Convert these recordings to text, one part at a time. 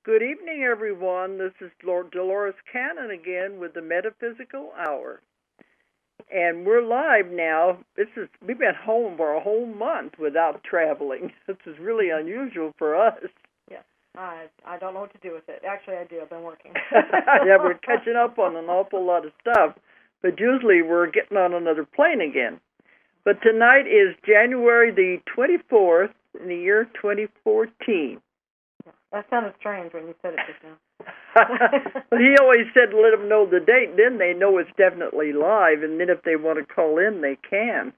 Good evening, everyone. This is Dolores Cannon again with the Metaphysical Hour. And we're live now. We've been home for a whole month without traveling. This is really unusual for us. Yeah, I don't know what to do with it. Actually, I do. I've been working. Yeah, we're catching up on an awful lot of stuff. But usually we're getting on another plane again. But tonight is January the 24th in the year 2014. That sounded strange when you said it just now. Well, he always said let them know the date, then they know it's definitely live, and then if they want to call in, they can.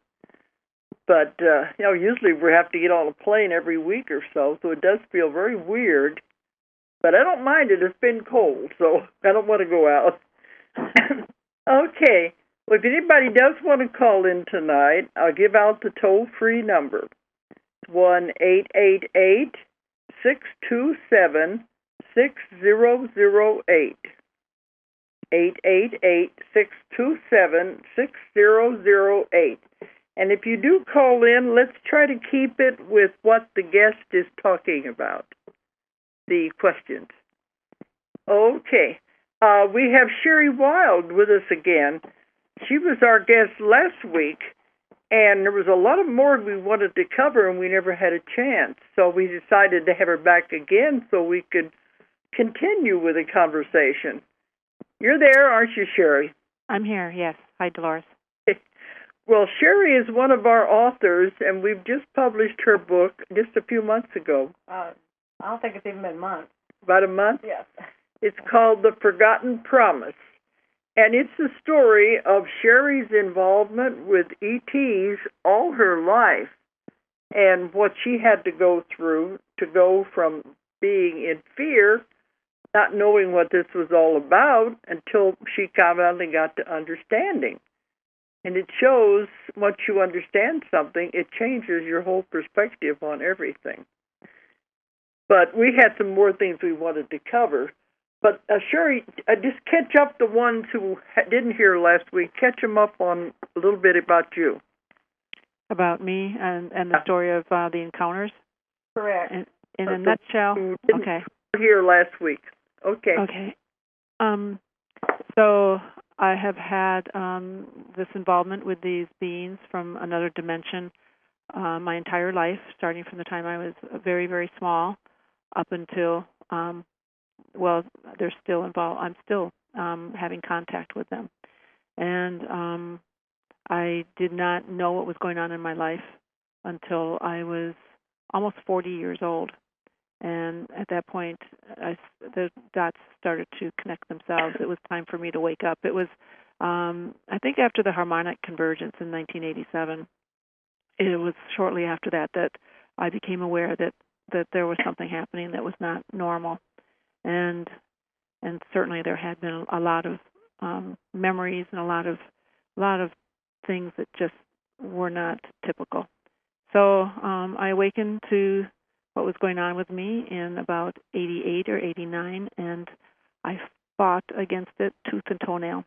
But, usually we have to get on a plane every week or so it does feel very weird. But I don't mind it. It's been cold, so I don't want to go out. Okay. Well, if anybody does want to call in tonight, I'll give out the toll-free number. It's 1-888 627-6008. 888-627-6008. And if you do call in, let's try to keep it with what the guest is talking about, the questions. Okay. We have Sherry Wilde with us again. She was our guest last week, and there was a lot of more we wanted to cover, and we never had a chance. So we decided to have her back again so we could continue with the conversation. You're there, aren't you, Sherry? I'm here, yes. Hi, Dolores. Well, Sherry is one of our authors, and we've just published her book just a few months ago. I don't think it's even been months. About a month? Yes. It's called The Forgotten Promise. And it's the story of Sherry's involvement with ETs all her life and what she had to go through to go from being in fear, not knowing what this was all about, until she finally got to understanding. And it shows once you understand something, it changes your whole perspective on everything. But we had some more things we wanted to cover. But Sherry, just catch up the ones who didn't hear last week. Catch them up on a little bit about you. About me and the story of the encounters? Correct. In a nutshell? Okay. Here last week. Okay. Okay. So I have had this involvement with these beings from another dimension my entire life, starting from the time I was very, very small up until... they're still involved. I'm still having contact with them. And I did not know what was going on in my life until I was almost 40 years old. And at that point, the dots started to connect themselves. It was time for me to wake up. It was, I think, after the Harmonic Convergence in 1987. It was shortly after that I became aware that there was something happening that was not normal. And certainly there had been a lot of memories and a lot of things that just were not typical. So I awakened to what was going on with me in about 88 or 89, and I fought against it tooth and toenail.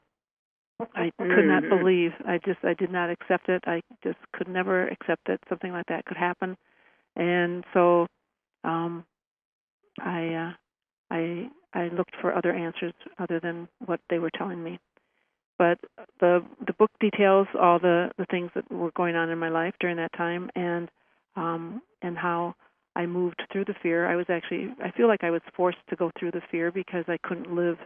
I could not believe. I did not accept it. I just could never accept that something like that could happen. And so I looked for other answers other than what they were telling me. But the book details all the things that were going on in my life during that time, and how I moved through the fear. I feel like I was forced to go through the fear because I couldn't live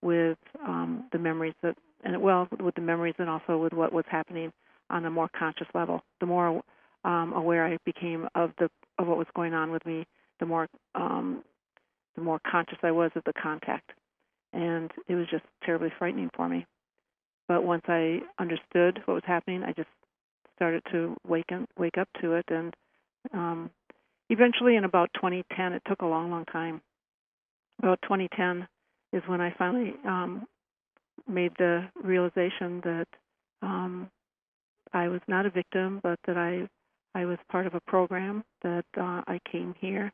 with the memories with the memories and also with what was happening on a more conscious level. The more aware I became of what was going on with me, the more conscious I was of the contact. And it was just terribly frightening for me. But once I understood what was happening, I just started to wake up to it. And eventually in about 2010, it took a long, long time. About 2010 is when I finally made the realization that I was not a victim, but that I was part of a program, that I came here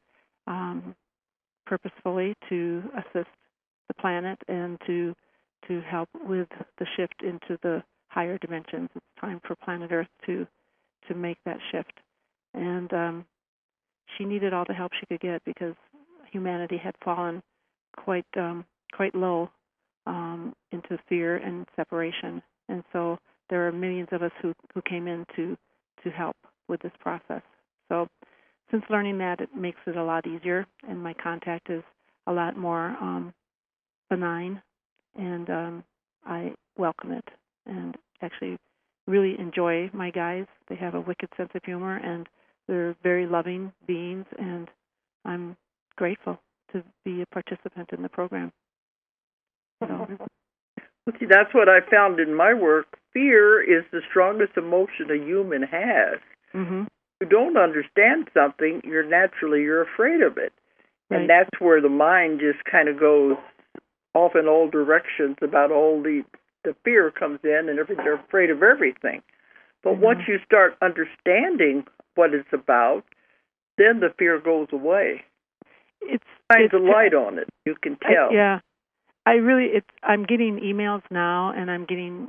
purposefully to assist the planet and to help with the shift into the higher dimensions. It's time for planet Earth to make that shift. And she needed all the help she could get because humanity had fallen quite low into fear and separation. And so there are millions of us who came in to help with this process. So since learning that, it makes it a lot easier, and my contact is a lot more benign, and I welcome it and actually really enjoy my guys. They have a wicked sense of humor, and they're very loving beings, and I'm grateful to be a participant in the program. So. See, that's what I found in my work. Fear is the strongest emotion a human has. Mm-hmm. If you don't understand something, you're afraid of it. Right. And that's where the mind just kind of goes off in all directions about all the fear comes in, and they're afraid of everything. But once you start understanding what it's about, then the fear goes away. It shines a light on it. You can tell. I'm getting emails now, and I'm getting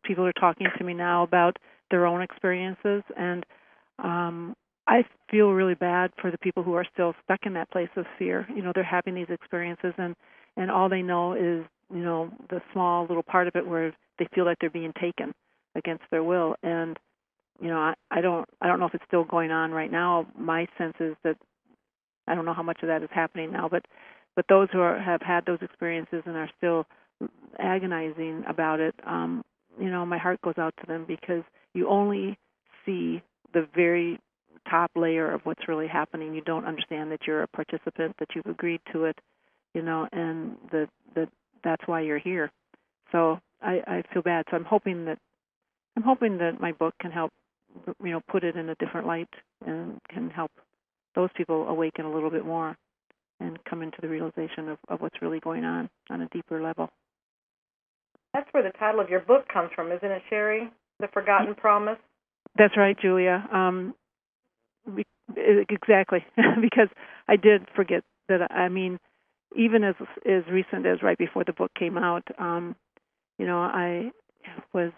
people are talking to me now about their own experiences, and I feel really bad for the people who are still stuck in that place of fear. They're having these experiences, and all they know is, the small little part of it where they feel like they're being taken against their will. And, I don't know if it's still going on right now. My sense is that I don't know how much of that is happening now, but those who have had those experiences and are still agonizing about it, my heart goes out to them, because you only see the very top layer of what's really happening. You don't understand that you're a participant, that you've agreed to it, and that's why you're here. So I feel bad. So I'm hoping that my book can help, put it in a different light and can help those people awaken a little bit more and come into the realization of what's really going on a deeper level. That's where the title of your book comes from, isn't it, Sherry? The Forgotten Promise? That's right, Julia. Exactly, because I did forget that. I mean, even as recent as right before the book came out, I was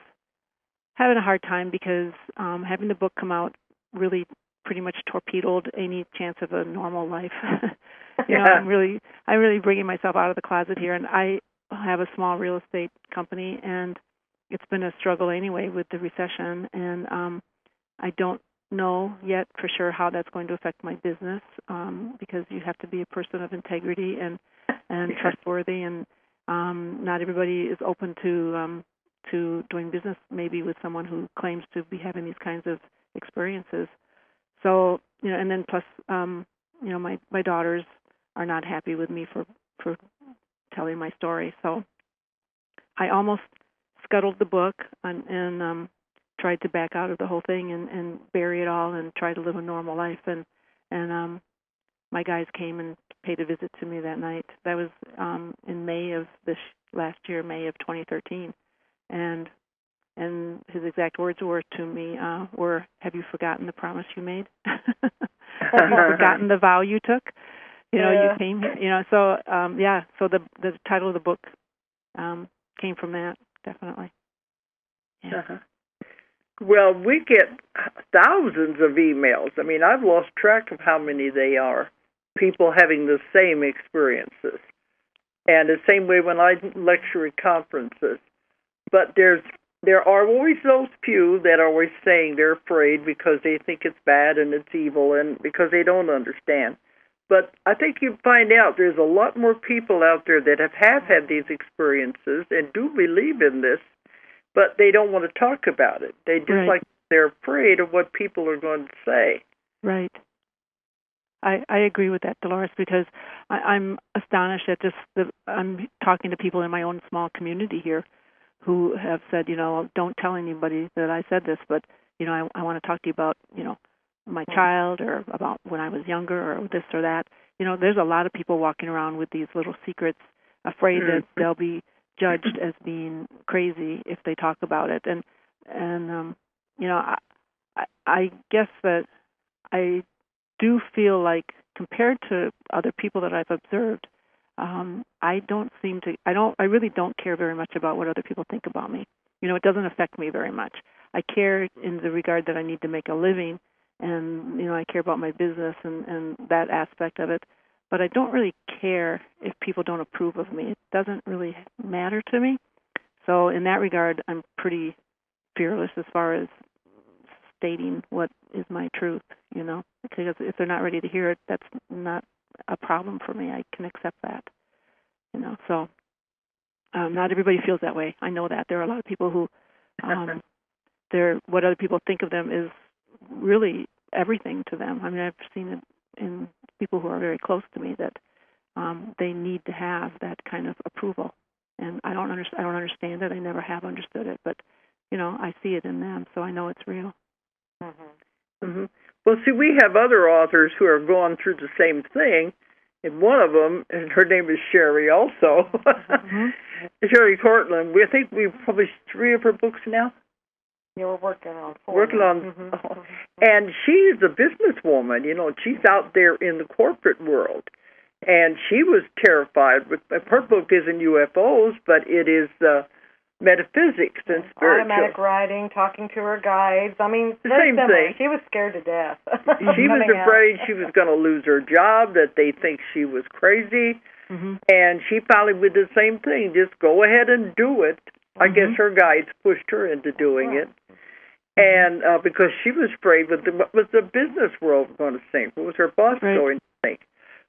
having a hard time, because having the book come out really pretty much torpedoed any chance of a normal life. I'm really bringing myself out of the closet here, and I have a small real estate company, and it's been a struggle anyway with the recession, and I don't know yet for sure how that's going to affect my business, because you have to be a person of integrity and trustworthy, and not everybody is open to doing business maybe with someone who claims to be having these kinds of experiences. So, and then plus, my daughters are not happy with me for telling my story. So I almost scuttled the book and tried to back out of the whole thing and bury it all and try to live a normal life. And my guys came and paid a visit to me that night. That was in May of this last year, May of 2013. And his exact words were to me were, "Have you forgotten the promise you made? Have you forgotten the vow you took? You came here." So So the title of the book came from that, definitely. Yeah. Uh-huh. Well, we get thousands of emails. I mean, I've lost track of how many they are. People having the same experiences, and the same way when I lecture at conferences. But there are always those few that are always saying they're afraid because they think it's bad and it's evil, and because they don't understand. But I think you find out there's a lot more people out there that have had these experiences and do believe in this, but they don't want to talk about it. They just they're afraid of what people are going to say. Right. I agree with that, Dolores, because I'm astonished at I'm talking to people in my own small community here who have said, don't tell anybody that I said this, but, I want to talk to you about, my child, or about when I was younger, or this or that. There's a lot of people walking around with these little secrets, afraid that they'll be judged as being crazy if they talk about it. And I guess that I do feel like, compared to other people that I've observed, I really don't care very much about what other people think about me. It doesn't affect me very much. I care in the regard that I need to make a living, and I care about my business and that aspect of it. but I don't really care if people don't approve of me. It doesn't really matter to me. So in that regard, I'm pretty fearless as far as stating what is my truth, because if they're not ready to hear it, that's not a problem for me. I can accept that, So not everybody feels that way. I know that. There are a lot of people who, what other people think of them is really everything to them. I mean, I've seen it in people who are very close to me that they need to have that kind of approval. And I don't understand it. I never have understood it, but I see it in them, so I know it's real. Mm-hmm. Mm-hmm. Well, see, we have other authors who are going through the same thing, and one of them, and her name is Sherry also, Sherry Cortland. I think we've published 3 of her books now. Yeah, we're working on 4. And she's a businesswoman. She's out there in the corporate world, and she was terrified. Her book isn't UFOs, but it is metaphysics and spiritual. Automatic writing, talking to her guides. I mean, the same thing. She was scared to death. She was afraid she was going to lose her job, that they think she was crazy. And she finally did the same thing. Just go ahead and do it. I guess her guides pushed her into doing it. And because she was afraid what was the business world going to think? What was her boss going to think?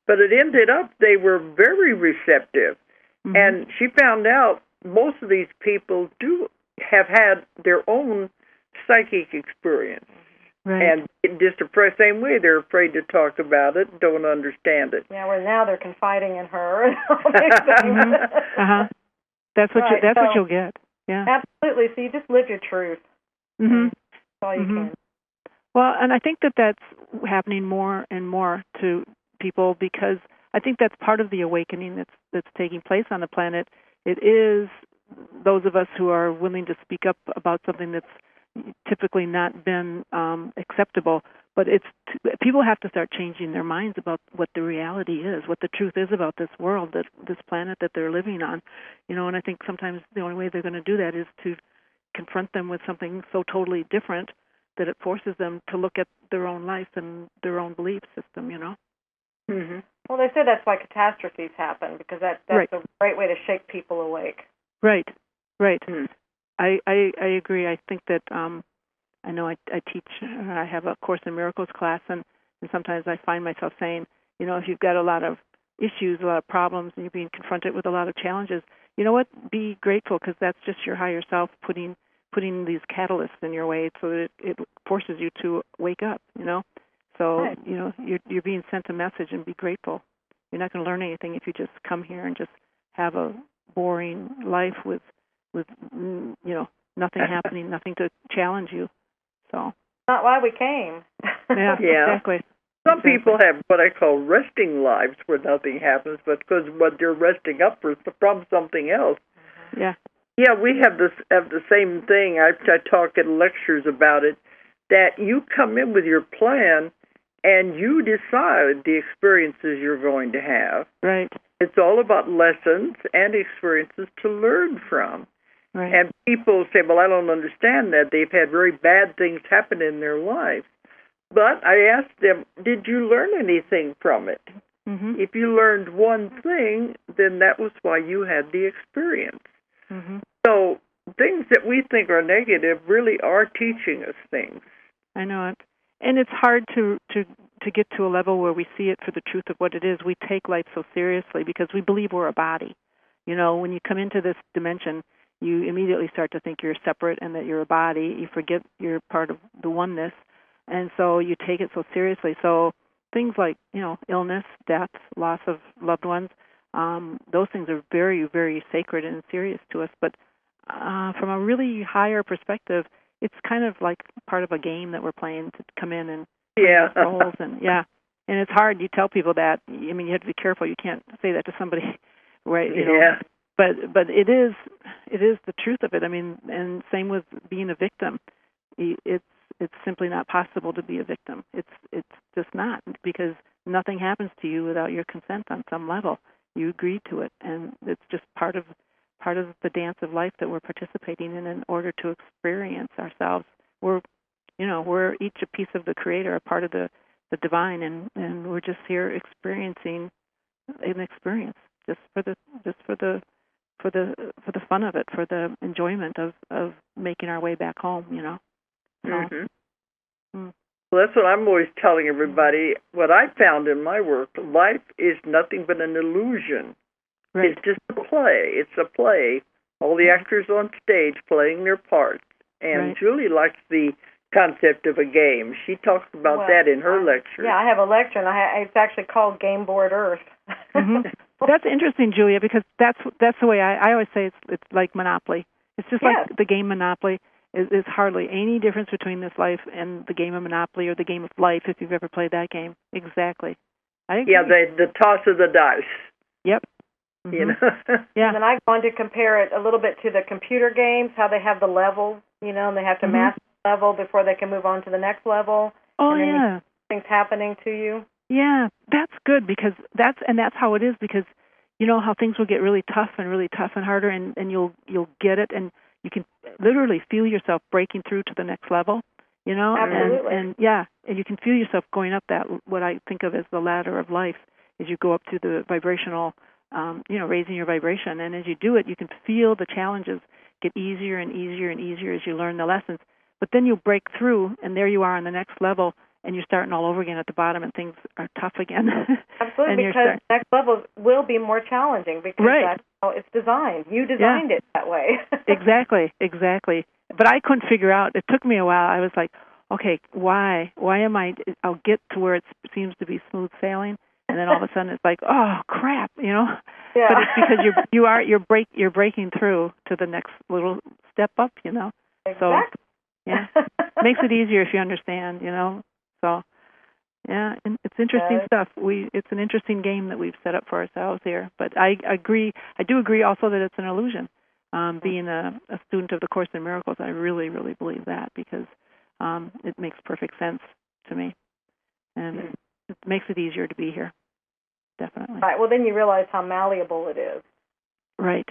But it ended up they were very receptive. And she found out most of these people do have had their own psychic experience. And just the same way, they're afraid to talk about it, don't understand it. Yeah, well, now they're confiding in her. That's what what you'll get. Yeah, absolutely. So you just live your truth. That's all you can. Well, and I think that's happening more and more to people, because I think that's part of the awakening that's taking place on the planet. It is those of us who are willing to speak up about something that's typically not been acceptable, but people have to start changing their minds about what the reality is, what the truth is about this world, this planet that they're living on. And I think sometimes the only way they're going to do that is to confront them with something so totally different that it forces them to look at their own life and their own belief system, Well, they say that's why catastrophes happen, because that's a great way to shake people awake. Right. I agree. I think that I know I teach. I have a Course in Miracles class, and sometimes I find myself saying, if you've got a lot of issues, a lot of problems, and you're being confronted with a lot of challenges, you know what? Be grateful, because that's just your higher self putting these catalysts in your way, so that it forces you to wake up. So you're being sent a message, and be grateful. You're not going to learn anything if you just come here and just have a boring life with nothing happening, nothing to challenge you. So not why we came. Yeah, exactly. Some people have what I call resting lives, where nothing happens, but because they're resting up from something else. Yeah, we have the same thing. I talk in lectures about it, that you come in with your plan and you decide the experiences you're going to have. Right. It's all about lessons and experiences to learn from. Right. And people say, well, I don't understand that. They've had very bad things happen in their lives. But I asked them, did you learn anything from it? If you learned one thing, then that was why you had the experience. So things that we think are negative really are teaching us things. I know it. And it's hard to get to a level where we see it for the truth of what it is. We take life so seriously because we believe we're a body. When you come into this dimension, you immediately start to think you're separate and that you're a body. You forget you're part of the oneness. And so you take it so seriously. So things like, illness, death, loss of loved ones, those things are very, very sacred and serious to us. But from a really higher perspective, it's kind of like part of a game that we're playing to come in and roles and and it's hard. You tell people that. I mean, you have to be careful. You can't say that to somebody, right? But it is the truth of it. I mean, and same with being a victim. It's simply not possible to be a victim. It's just not, because nothing happens to you without your consent on some level. You agree to it, and it's just part of the dance of life that we're participating in order to experience ourselves. We're each a piece of the Creator, a part of the divine, and we're just here experiencing an experience, just for the fun of it, for the enjoyment of making our way back home, So, Well, that's what I'm always telling everybody. What I found in my work, life is nothing but an illusion. Right. It's just a play. It's a play. All the actors on stage playing their parts. And Julie likes the concept of a game. She talks about that in her lecture. Yeah, I have a lecture, and it's actually called Game Board Earth. That's interesting, Julia, because that's the way I always say it's like Monopoly. It's just like the game Monopoly. Is hardly any difference between this life and the game of Monopoly or the game of life, if you've ever played that game. Exactly. I agree. Yeah, the toss of the dice. Yep. You know. Yeah. And then I wanted to compare it a little bit to the computer games, how they have the levels, and they have to master the level before they can move on to the next level. Oh, and then yeah. Things happening to you. Yeah, that's good, because that's how it is, because you know how things will get really tough and harder, and you'll get it, and you can literally feel yourself breaking through to the next level, Absolutely. and you can feel yourself going up that, what I think of as the ladder of life, as you go up to the vibrational, raising your vibration. And as you do it, you can feel the challenges get easier and easier and easier as you learn the lessons. But then you break through, and there you are on the next level, and you're starting all over again at the bottom, and things are tough again. Absolutely, because the next level will be more challenging, because that's how it's designed. You designed it that way. Exactly. But I couldn't figure out. It took me a while. I was like, okay, why am I? I'll get to where it seems to be smooth sailing, and then all of a sudden it's like, oh crap, Yeah. But it's because you're breaking through to the next little step up, Exactly. So makes it easier if you understand, So, yeah, and it's interesting stuff. It's an interesting game that we've set up for ourselves here. But I do agree also that it's an illusion. Being a student of the Course in Miracles, I really, really believe that, because it makes perfect sense to me, and it makes it easier to be here. Definitely. Right. Well, then you realize how malleable it is. Right.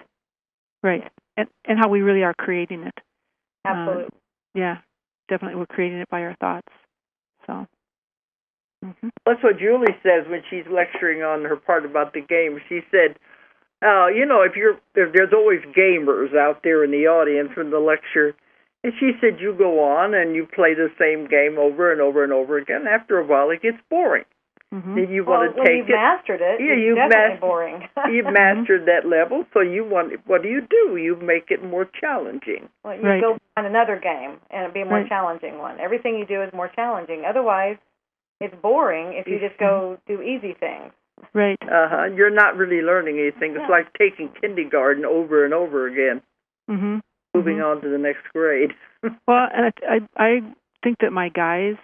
And how we really are creating it. Absolutely. Definitely, we're creating it by our thoughts. So. That's what Julie says when she's lecturing on her part about the game. She said, if there's always gamers out there in the audience in the lecture, and she said you go on and you play the same game over and over and over again. After a while, it gets boring. Then you want to take it. Mastered it. Yeah, it's definitely boring. You've mastered that level, so what do? You make it more challenging. Well, you go find another game, and it'll be a more challenging one. Everything you do is more challenging. Otherwise, it's boring if you just go do easy things. Right. You're not really learning anything. It's like taking kindergarten over and over again. Moving on to the next grade. Well, and I think that my guys,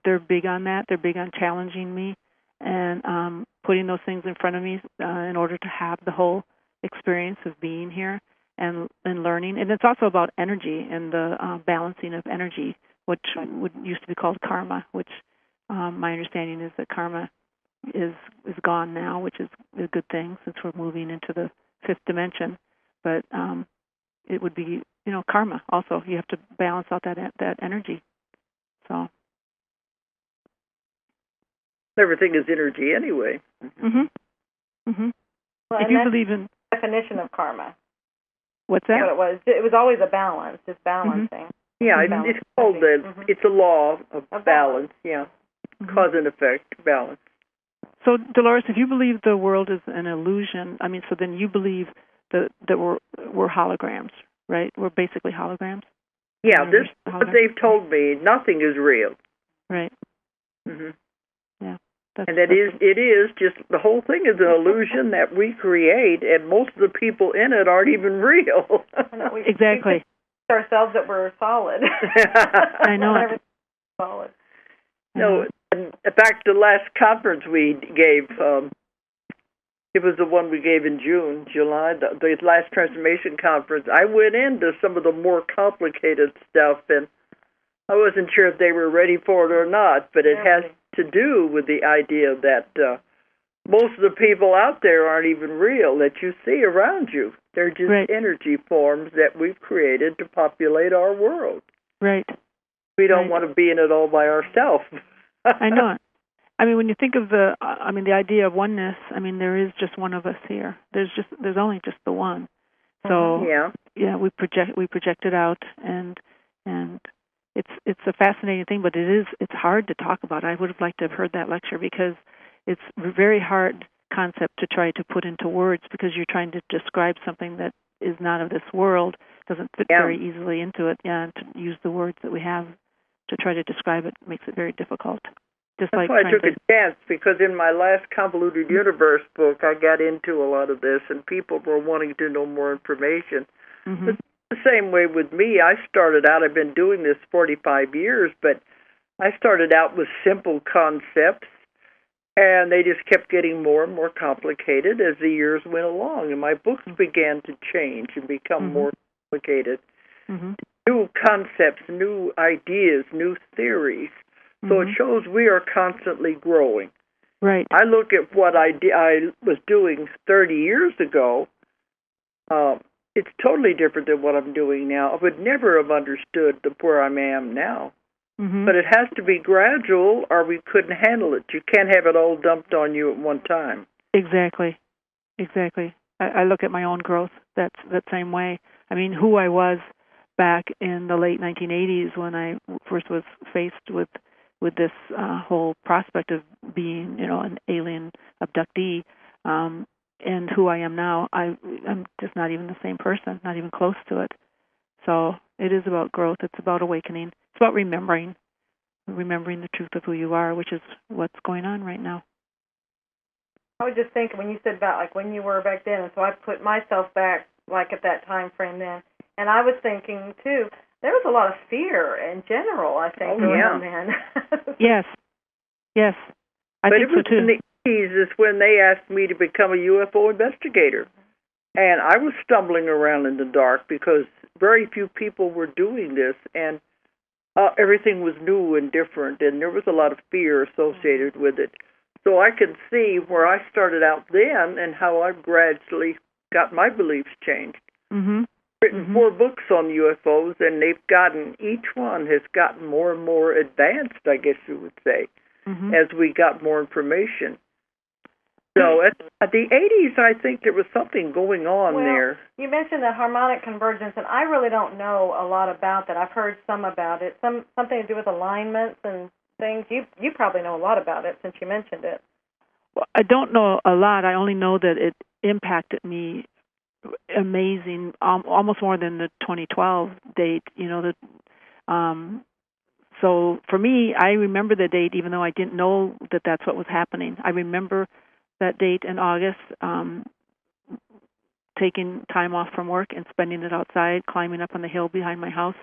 they're big on that. They're big on challenging me and putting those things in front of me in order to have the whole experience of being here and learning. And it's also about energy and the balancing of energy, which used to be called karma, which my understanding is that karma is gone now, which is a good thing since we're moving into the fifth dimension. But it would be, karma also. You have to balance out that energy. So everything is energy anyway. Well, if you believe in definition of karma. What's that? It was always a balance, just balancing. Yeah, it's called it's a law of balance. Yeah, cause and effect balance. So, Dolores, if you believe the world is an illusion, so then you believe that we're holograms, right? We're basically holograms. Yeah, this what they've told me. Nothing is real. Right. Yeah. And it is just the whole thing is an illusion that we create, and most of the people in it aren't even real. Exactly. We ourselves that we're solid. I know it. Solid. No, in fact, the last conference we gave, it was the one we gave in July, the last transformation conference. I went into some of the more complicated stuff, and I wasn't sure if they were ready for it or not, but it has to do with the idea that most of the people out there aren't even real that you see around you. They're just energy forms that we've created to populate our world. Right. We don't want to be in it all by ourselves. I know it. I mean, when you think of the idea of oneness, I mean, there is just one of us here. There's only just the one. So we project it out, and it's a fascinating thing, but it's hard to talk about. I would have liked to have heard that lecture because it's a very hard concept to try to put into words because you're trying to describe something that is not of this world, doesn't fit very easily into it. Yeah, and to use the words that we have to try to describe it makes it very difficult. That's why I took a chance, because in my last Convoluted Universe book, I got into a lot of this, and people were wanting to know more information. Mm-hmm. It's the same way with me. I started out, I've been doing this 45 years, but I started out with simple concepts, and they just kept getting more and more complicated as the years went along, and my books began to change and become more complicated. Mm-hmm. New concepts, new ideas, new theories. So it shows we are constantly growing. Right. I look at what I was doing 30 years ago. It's totally different than what I'm doing now. I would never have understood where I am now. Mm-hmm. But it has to be gradual, or we couldn't handle it. You can't have it all dumped on you at one time. Exactly. I look at my own growth that same way. I mean, who I was back in the late 1980s when I first was faced with this whole prospect of being, an alien abductee, and who I am now, I'm just not even the same person, not even close to it. So it is about growth. It's about awakening. It's about remembering the truth of who you are, which is what's going on right now. I was just thinking when you said about like when you were back then, and so I put myself back like at that time frame then, and I was thinking too, there was a lot of fear in general, I think, going on then. Yes. I think so too. But it was in the 80s is when they asked me to become a UFO investigator. And I was stumbling around in the dark because very few people were doing this, and everything was new and different, and there was a lot of fear associated with it. So I can see where I started out then and how I gradually got my beliefs changed. Mm-hmm. Written 4 books on UFOs, and each one has gotten more and more advanced, I guess you would say, as we got more information. So at the 80s, I think there was something going on there. You mentioned the harmonic convergence, and I really don't know a lot about that. I've heard some about it, something to do with alignments and things. You probably know a lot about it since you mentioned it. Well, I don't know a lot. I only know that it impacted me amazing, almost more than the 2012 date. So for me, I remember the date, even though I didn't know that that's what was happening. I remember that date in August, taking time off from work and spending it outside, climbing up on the hill behind my house,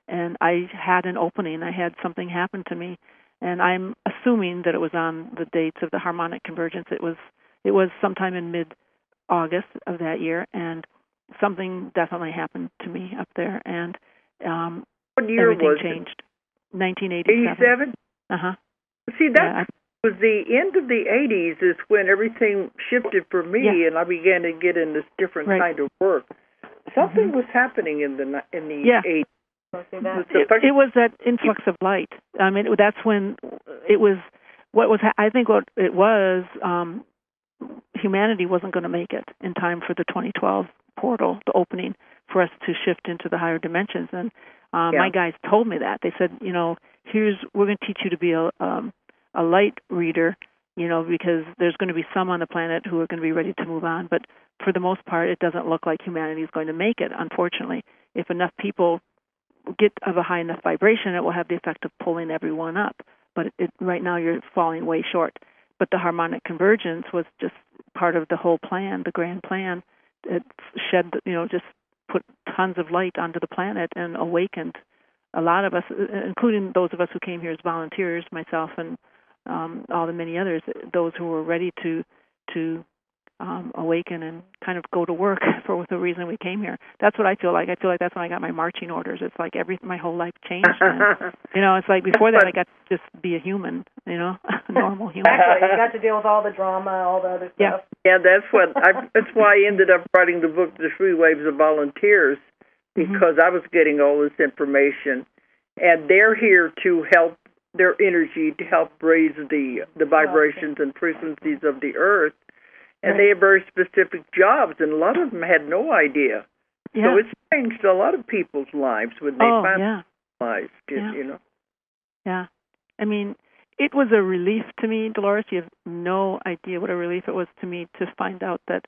and I had an opening. I had something happen to me, and I'm assuming that it was on the dates of the harmonic convergence. It was sometime in mid-August of that year, and something definitely happened to me up there, and what year everything was changed. 1987. 87? Uh-huh. See, that was the end of the 80s is when everything shifted for me, and I began to get in this different kind of work. Something was happening in the 80s. It was that influx of light. I mean, that's when it was. I think what it was. Humanity wasn't going to make it in time for the 2012 portal, the opening, for us to shift into the higher dimensions. And my guys told me that. They said, we're going to teach you to be a light reader, because there's going to be some on the planet who are going to be ready to move on. But for the most part, it doesn't look like humanity is going to make it, unfortunately. If enough people get of a high enough vibration, it will have the effect of pulling everyone up. But right now you're falling way short. But the harmonic convergence was just part of the whole plan, the grand plan. It shed, just put tons of light onto the planet and awakened a lot of us, including those of us who came here as volunteers, myself and all the many others, those who were ready to awaken and kind of go to work for the reason we came here. That's what I feel like. I feel like that's when I got my marching orders. It's like my whole life changed. And, it's like before that I got to just be a human, a normal human. Exactly. You got to deal with all the drama, all the other stuff. Yeah, that's why I ended up writing the book, The 3 Waves of Volunteers, because I was getting all this information. And they're here to help their energy to help raise the vibrations and frequencies of the earth. And they have very specific jobs, and a lot of them had no idea. Yeah. So it's changed a lot of people's lives when they finally realized it, you know. Yeah. I mean, it was a relief to me, Dolores. You have no idea what a relief it was to me to find out that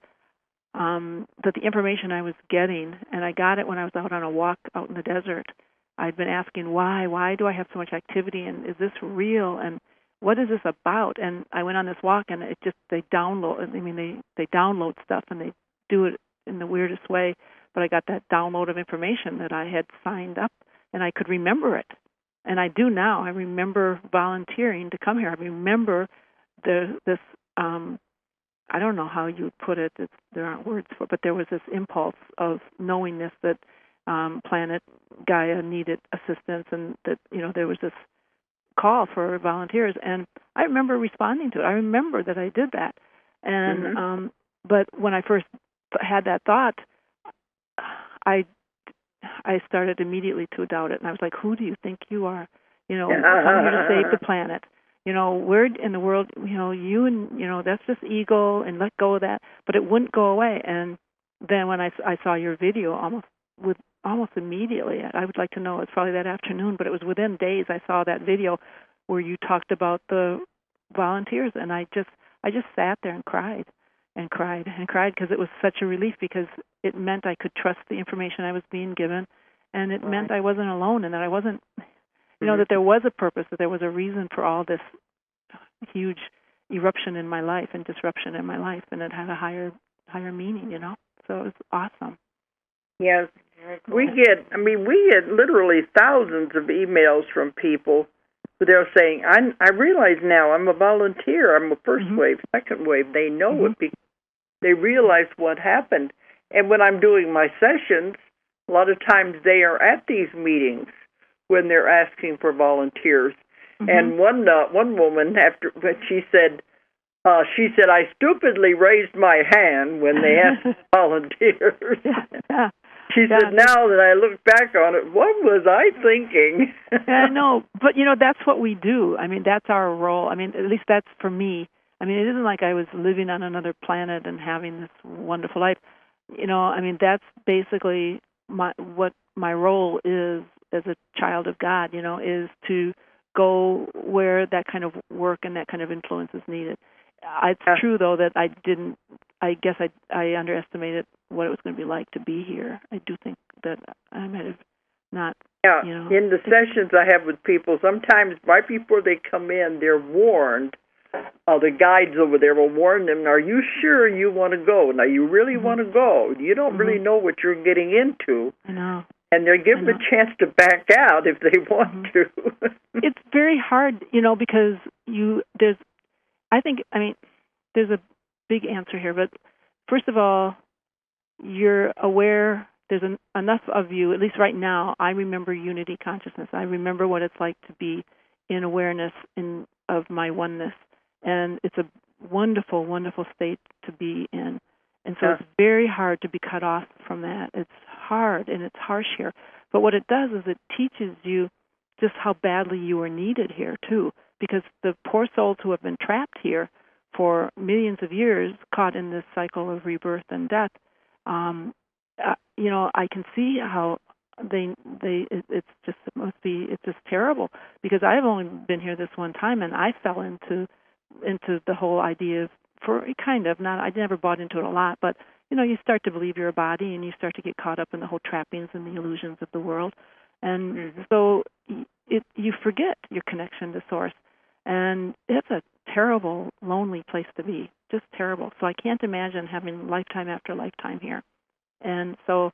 that the information I was getting, and I got it when I was out on a walk out in the desert. I'd been asking why do I have so much activity, and is this real, and what is this about? And I went on this walk, and it just, they download stuff, and they do it in the weirdest way, but I got that download of information that I had signed up, and I could remember it. And I do now. I remember volunteering to come here. I remember this I don't know how you would put it. There aren't words for it, but there was this impulse of knowingness that planet Gaia needed assistance, and that, you know, there was this call for volunteers, and I remember responding to it. I remember that I did that, and but when I first had that thought, I started immediately to doubt it, and I was like, "Who do you think you are? You know, come here to save the planet. You know, where in the world? You know, you and, you know, that's just ego, and let go of that." But it wouldn't go away, and then when I saw your video, almost immediately, I would like to know, it's probably that afternoon, but it was within days I saw that video where you talked about the volunteers, and I just sat there and cried because it was such a relief, because it meant I could trust the information I was being given, and it meant I wasn't alone, and that I wasn't, you know, that there was a purpose, that there was a reason for all this huge eruption in my life and disruption in my life, and it had a higher meaning, you know. So it was awesome. Yes. Cool. We get literally thousands of emails from people who they're saying, I realize now I'm a volunteer. I'm a first wave, second wave. They know it because they realize what happened. And when I'm doing my sessions, a lot of times they are at these meetings when they're asking for volunteers. And one woman, after she said, I stupidly raised my hand when they asked volunteers. She said, now that I look back on it, what was I thinking? I know, but, you know, that's what we do. I mean, that's our role. I mean, at least that's for me. I mean, it isn't like I was living on another planet and having this wonderful life. You know, I mean, that's basically what my role is as a child of God, you know, is to go where that kind of work and that kind of influence is needed. It's true, though, that I guess I underestimated what it was going to be like to be here. I do think that I might have not, you know. In the sessions I have with people, sometimes right before they come in, they're warned. The guides over there will warn them, are you sure you want to go? Now, you really want to go. You don't really know what you're getting into. I know. And they're given a chance to back out if they want to. It's very hard, you know, because there's a big answer here, but first of all, you're aware, there's enough of you, at least right now, I remember unity consciousness. I remember what it's like to be in awareness of my oneness, and it's a wonderful, wonderful state to be in. And so it's very hard to be cut off from that. It's hard, and it's harsh here. But what it does is it teaches you just how badly you are needed here, too, because the poor souls who have been trapped here for millions of years, caught in this cycle of rebirth and death, you know, I can see how it's just terrible, because I've only been here this one time, and I fell into the whole idea of, I never bought into it a lot, but, you know, you start to believe you're a body, and you start to get caught up in the whole trappings and the illusions of the world, and so you forget your connection to Source, and it's a terrible, lonely place to be, just terrible. So I can't imagine having lifetime after lifetime here. And so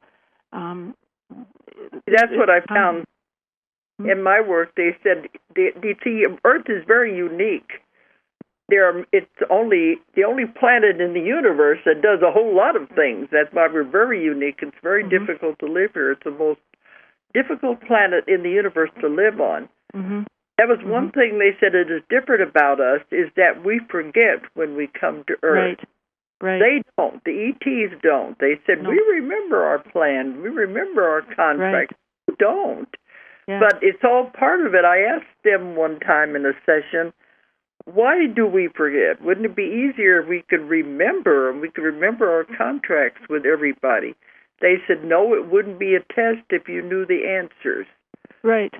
that's what I found in my work. They said the Earth is very unique. It's the only planet in the universe that does a whole lot of things. That's why we're very unique. It's very difficult to live here. It's the most difficult planet in the universe to live on. That was one thing they said it is different about us, is that we forget when we come to Earth. Right. They don't. The ETs don't. They said, we remember our plan. We remember our contract. We don't. Yeah. But it's all part of it. I asked them one time in a session, why do we forget? Wouldn't it be easier if we could remember, and we could remember our contracts with everybody? They said, no, it wouldn't be a test if you knew the answers. Right.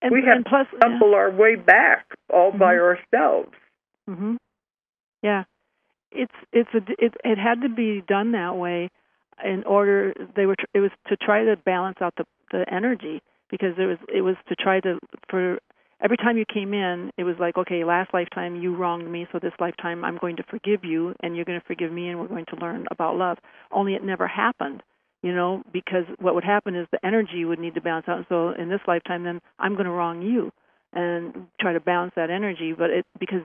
And, we have and plus, to stumble our way back all by ourselves. Mm-hmm. Yeah. It had to be done that way in order, it was to try to balance out the energy, because it was to try to, for every time you came in, it was like, okay, last lifetime you wronged me, so this lifetime I'm going to forgive you, and you're going to forgive me, and we're going to learn about love. Only it never happened, because what would happen is the energy would need to balance out. So in this lifetime, then I'm going to wrong you and try to balance that energy, but because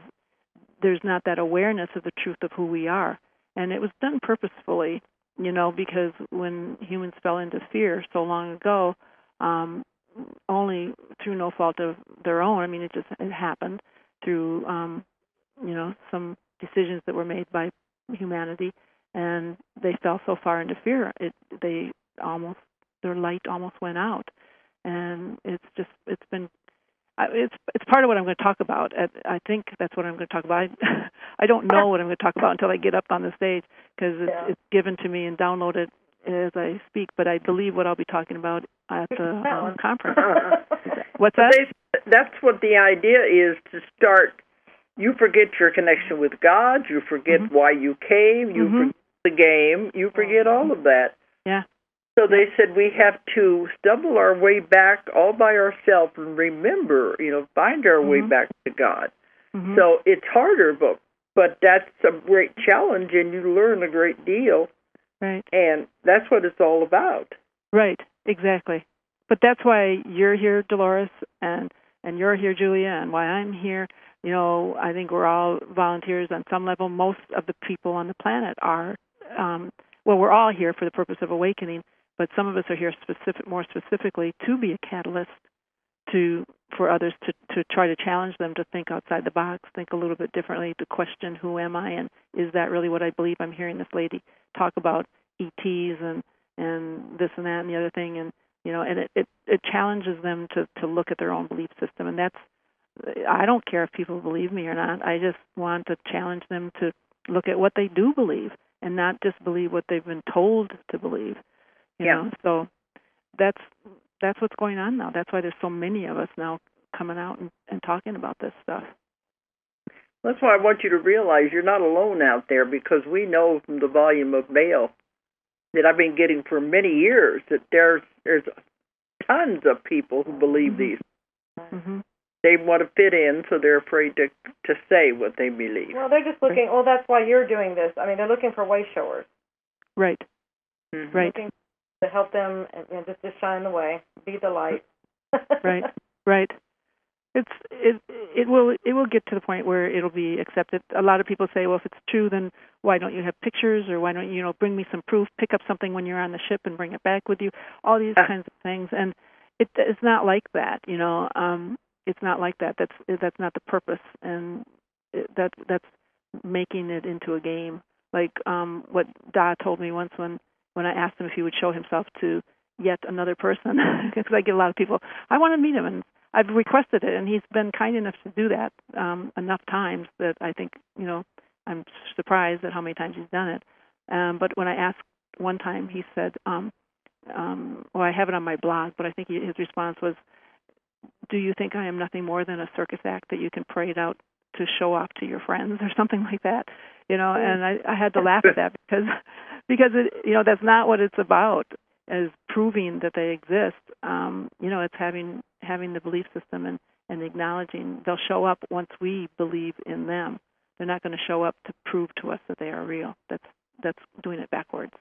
there's not that awareness of the truth of who we are. And it was done purposefully, because when humans fell into fear so long ago, only through no fault of their own. I mean, it happened through, some decisions that were made by humanity, and they fell so far into fear, their light almost went out. And it's part of what I'm going to talk about. I think that's what I'm going to talk about. I don't know what I'm going to talk about until I get up on the stage, because it's given to me and downloaded as I speak. But I believe what I'll be talking about at the conference. What's that? That's what the idea is, to start. You forget your connection with God. You forget why you came. You forget the game. You forget all of that. Yeah. So they said we have to stumble our way back all by ourselves and remember, find our way back to God. So it's harder, but that's a great challenge, and you learn a great deal. Right. And that's what it's all about. Right, exactly. But that's why you're here, Dolores, and you're here, Julia, and why I'm here. I think we're all volunteers on some level. Most of the people on the planet are, we're all here for the purpose of awakening, but some of us are here more specifically to be a catalyst for others to try to challenge them to think outside the box, think a little bit differently, to question who am I, and is that really what I believe? I'm hearing this lady talk about ETs and this and that and the other thing, and it challenges them to look at their own belief system. And I don't care if people believe me or not. I just want to challenge them to look at what they do believe and not just believe what they've been told to believe. You know? So that's what's going on now. That's why there's so many of us now coming out and talking about this stuff. That's why I want you to realize you're not alone out there, because we know from the volume of mail that I've been getting for many years that there's tons of people who believe these. They want to fit in, so they're afraid to say what they believe. Well, they're just looking. Well, that's why you're doing this. I mean, they're looking for way showers. Right. Right. Looking to help them, just shine the way, be the light. Right. Right. It will get to the point where it'll be accepted. A lot of people say, well, if it's true, then why don't you have pictures, or why don't you bring me some proof? Pick up something when you're on the ship and bring it back with you. All these kinds of things, and it's not like that. It's not like that. That's not the purpose, and that's making it into a game. Like what Da told me once when I asked him if he would show himself to yet another person, because I get a lot of people, I want to meet him, and I've requested it, and he's been kind enough to do that enough times that I think, I'm surprised at how many times he's done it. But when I asked one time, he said, I have it on my blog, but I think his response was, do you think I am nothing more than a circus act that you can parade out to show off to your friends, or something like that? And I had to laugh at that because it, that's not what it's about, as proving that they exist. It's having the belief system and acknowledging they'll show up once we believe in them. They're not going to show up to prove to us that they are real. That's doing it backwards.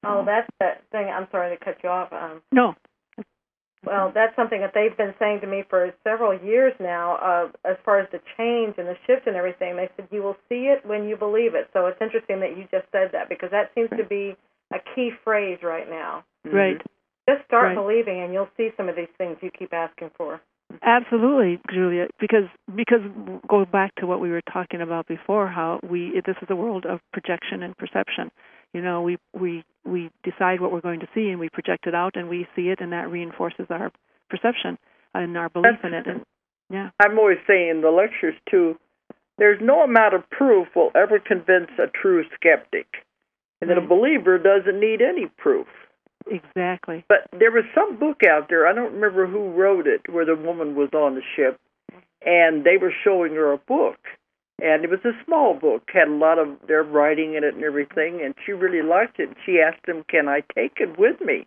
Oh, that's that thing. I'm sorry to cut you off. No. Well, that's something that they've been saying to me for several years now, as far as the change and the shift and everything. They said, you will see it when you believe it. So it's interesting that you just said that, because that seems to be a key phrase right now. Right. Just start believing, and you'll see some of these things you keep asking for. Absolutely, Julia, because go back to what we were talking about before, how this is a world of projection and perception. We decide what we're going to see, and we project it out, and we see it, and that reinforces our perception and our belief in it. And yeah, I'm always saying in the lectures too, there's no amount of proof will ever convince a true skeptic, and that a believer doesn't need any proof. Exactly. But there was some book out there, I don't remember who wrote it, where the woman was on the ship, and they were showing her a book. And it was a small book, had a lot of their writing in it and everything, and she really liked it. She asked him, "Can I take it with me?"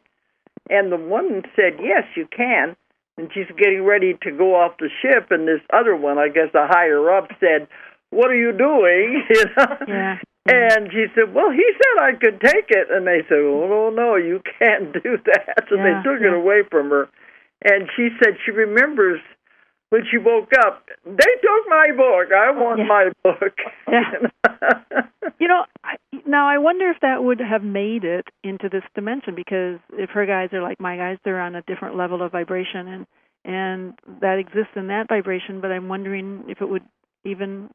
And the woman said, "Yes, you can." And she's getting ready to go off the ship, and this other one, I guess a higher up, said, "What are you doing?" You know? Yeah. And she said, "Well, he said I could take it." And they said, "Oh, no, you can't do that." So they took it away from her. And she said she remembers when she woke up, "They took my book. I want my book." Yeah. Now I wonder if that would have made it into this dimension, because if her guys are like my guys, they're on a different level of vibration, and that exists in that vibration. But I'm wondering if it would even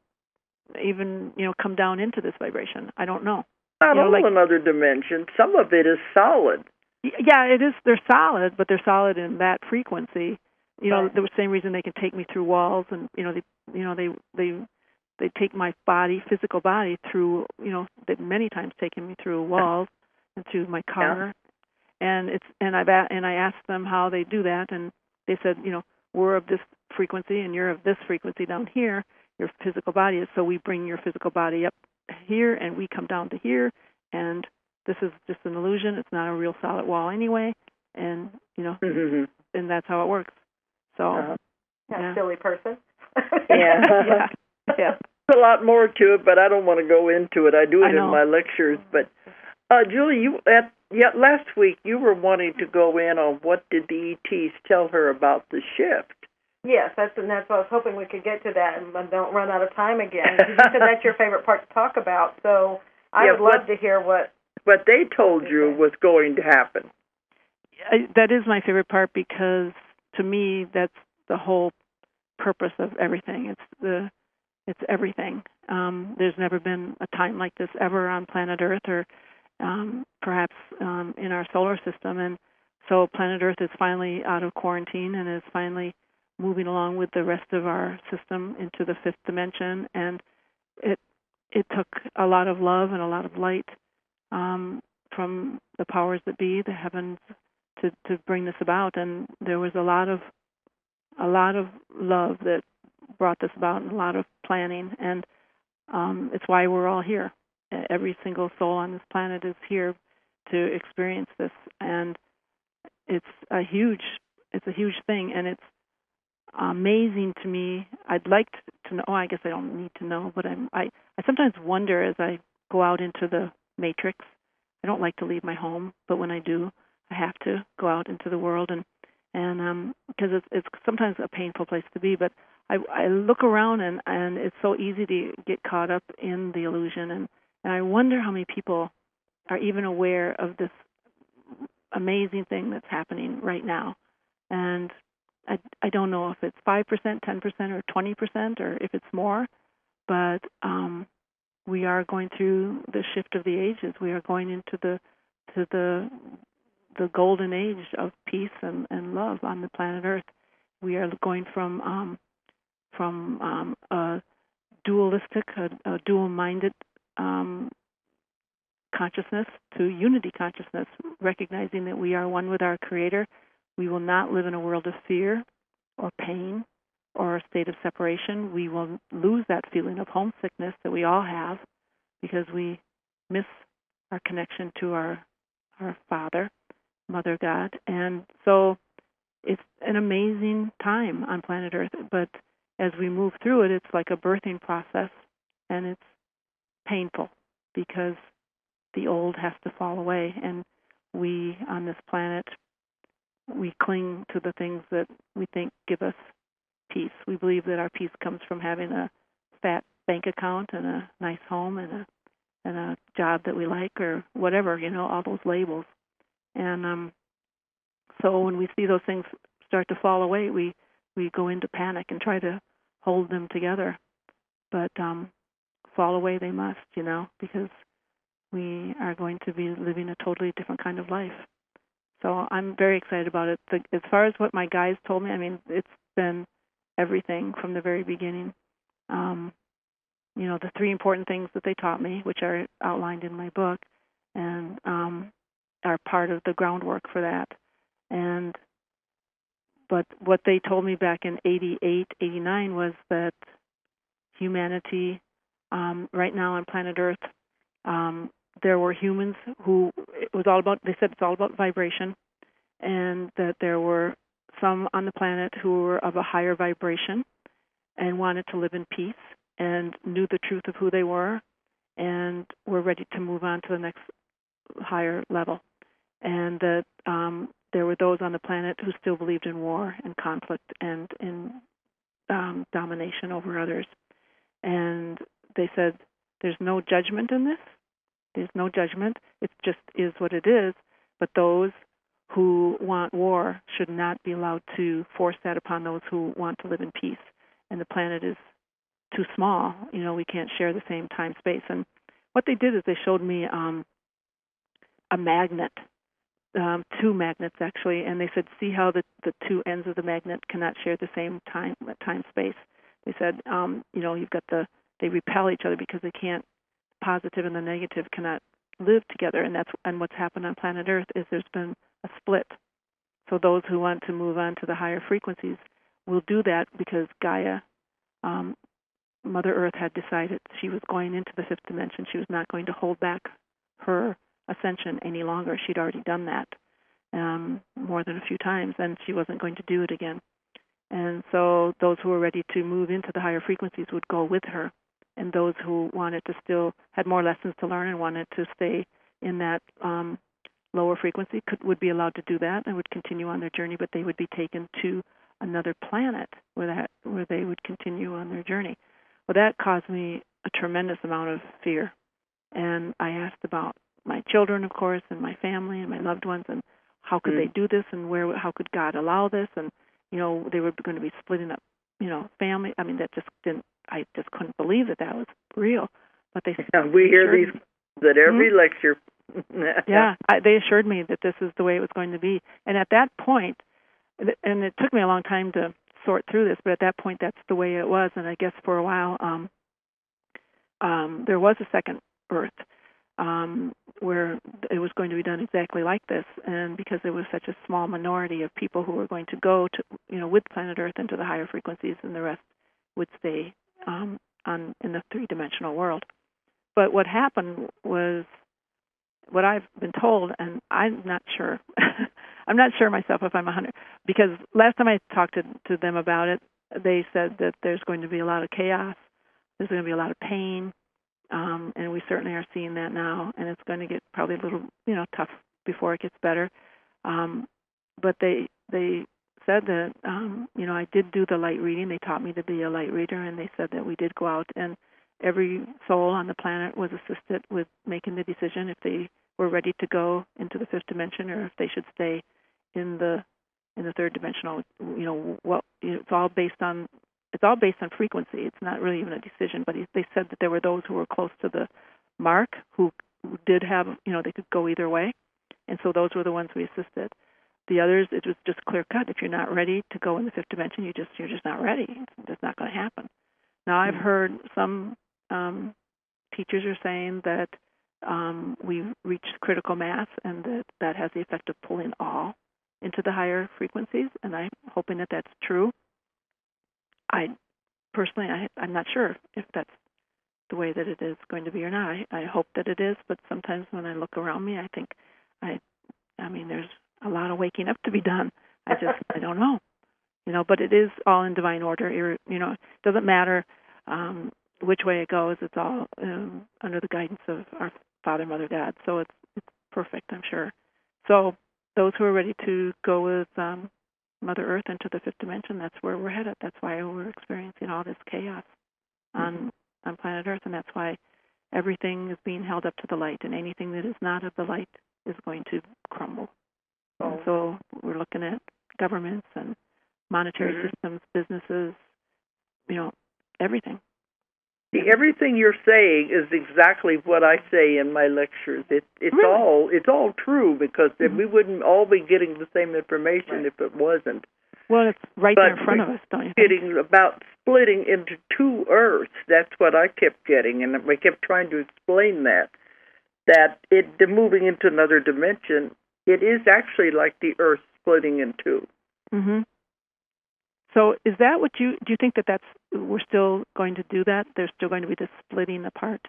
come down into this vibration. I don't know. Not all another dimension. Some of it is solid. Yeah, it is. They're solid, but they're solid in that frequency. The same reason they can take me through walls, and they take my body, physical body, through. They've many times taken me through walls and through my car, and I asked them how they do that, and they said, we're of this frequency and you're of this frequency down here. Your physical body is, so we bring your physical body up here and we come down to here, and this is just an illusion. It's not a real solid wall anyway, and and that's how it works. So, silly person. Yeah. There's a lot more to it, but I don't want to go into it. I do it in my lectures. But Julie, last week you were wanting to go in on what did the ETs tell her about the shift. Yes, that's what I was hoping we could get to that and don't run out of time again. You said that's your favorite part to talk about, so I would love to hear what they told you was going to happen. That is my favorite part, because to me that's the whole purpose of everything. It's everything. There's never been a time like this ever on planet Earth, or perhaps in our solar system, and so planet Earth is finally out of quarantine and is finally moving along with the rest of our system into the fifth dimension, and it took a lot of love and a lot of light from the powers that be, the heavens, to bring this about. And there was a lot of love that brought this about, and a lot of planning, and it's why we're all here. Every single soul on this planet is here to experience this, and it's a huge thing, and it's amazing to me. I'd like to know. I guess I don't need to know, but I sometimes wonder as I go out into the matrix. I don't like to leave my home, but when I do, I have to go out into the world, and because it's sometimes a painful place to be. But I look around, and it's so easy to get caught up in the illusion, and I wonder how many people are even aware of this amazing thing that's happening right now. And I don't know if it's 5%, 10%, or 20%, or if it's more, but we are going through the shift of the ages. We are going into the golden age of peace and love on the planet Earth. We are going from a dualistic, a dual-minded consciousness to unity consciousness, recognizing that we are one with our Creator. We will not live in a world of fear or pain or a state of separation. We will lose that feeling of homesickness that we all have because we miss our connection to our Father, Mother God. And so it's an amazing time on planet Earth. But as we move through it, it's like a birthing process, and it's painful because the old has to fall away. And we, on this planet, we cling to the things that we think give us peace. We believe that our peace comes from having a fat bank account and a nice home and a job that we like, or whatever, all those labels. And so when we see those things start to fall away, we go into panic and try to hold them together. But fall away they must, because we are going to be living a totally different kind of life. So I'm very excited about it. As far as what my guides told me, I mean, it's been everything from the very beginning. The 3 important things that they taught me, which are outlined in my book, and are part of the groundwork for that. But what they told me back in 88, 89 was that humanity, right now on planet Earth, there were humans who they said it's all about vibration, and that there were some on the planet who were of a higher vibration and wanted to live in peace and knew the truth of who they were and were ready to move on to the next higher level. And that there were those on the planet who still believed in war and conflict and in domination over others. And they said, there's no judgment in this. There's no judgment. It just is what it is. But those who want war should not be allowed to force that upon those who want to live in peace. And the planet is too small. We can't share the same time space. And what they did is they showed me a magnet, 2 magnets actually, and they said, see how the 2 ends of the magnet cannot share the same time space. They said, you've got they repel each other because they can't. Positive and the negative cannot live together, and what's happened on planet Earth is there's been a split. So those who want to move on to the higher frequencies will do that because Gaia, Mother Earth, had decided she was going into the 5th dimension. She was not going to hold back her ascension any longer. She'd already done that more than a few times, and she wasn't going to do it again. And so those who were ready to move into the higher frequencies would go with her. And those who wanted to still had more lessons to learn and wanted to stay in that lower frequency would be allowed to do that and would continue on their journey, but they would be taken to another planet where they would continue on their journey. Well, that caused me a tremendous amount of fear. And I asked about my children, of course, and my family and my loved ones, and how could they do this, and how could God allow this? And they were going to be splitting up, family. I mean, I just couldn't believe that was real. But we hear these at every lecture. They assured me that this is the way it was going to be. And at that point, and it took me a long time to sort through this, but at that point, that's the way it was. And I guess for a while, there was a second Earth where it was going to be done exactly like this. And because there was such a small minority of people who were going to go to, with planet Earth into the higher frequencies, and the rest would stay in the 3-dimensional world. But what happened was what I've been told, and I'm not sure. I'm not sure myself if I'm 100, because last time I talked to them about it, they said that there's going to be a lot of chaos, there's going to be a lot of pain, and we certainly are seeing that now, and it's going to get probably a little, tough before it gets better. But they said that, I did do the light reading. They taught me to be a light reader, and they said that we did go out, and every soul on the planet was assisted with making the decision if they were ready to go into the 5th dimension or if they should stay in the 3rd dimensional. It's all based on frequency. It's not really even a decision, but they said that there were those who were close to the mark who did have, they could go either way, and so those were the ones we assisted. The others, it was just clear cut. If you're not ready to go in the 5th dimension, you're just not ready. It's just not going to happen. Now, I've heard some teachers are saying that we've reached critical mass, and that has the effect of pulling all into the higher frequencies, and I'm hoping that that's true. I'm not sure if that's the way that it is going to be or not. I hope that it is, but sometimes when I look around me, I think, there's a lot of waking up to be done. I don't know. But it is all in divine order. It doesn't matter which way it goes. It's all under the guidance of our Father, Mother, God. So it's perfect, I'm sure. So those who are ready to go with Mother Earth into the 5th dimension, that's where we're headed. That's why we're experiencing all this chaos on planet Earth, and that's why everything is being held up to the light, and anything that is not of the light is going to crumble. And so we're looking at governments and monetary systems, businesses, everything. See, everything you're saying is exactly what I say in my lectures. It's Really? all true, because we wouldn't all be getting the same information if it wasn't. Well, it's right there in front of us, don't you think? Getting about splitting into two Earths. That's what I kept getting, and we kept trying to explain that the moving into another dimension, it is actually like the Earth splitting in two. Mm-hmm. So is that what do you think that's, we're still going to do that? There's still going to be this splitting apart?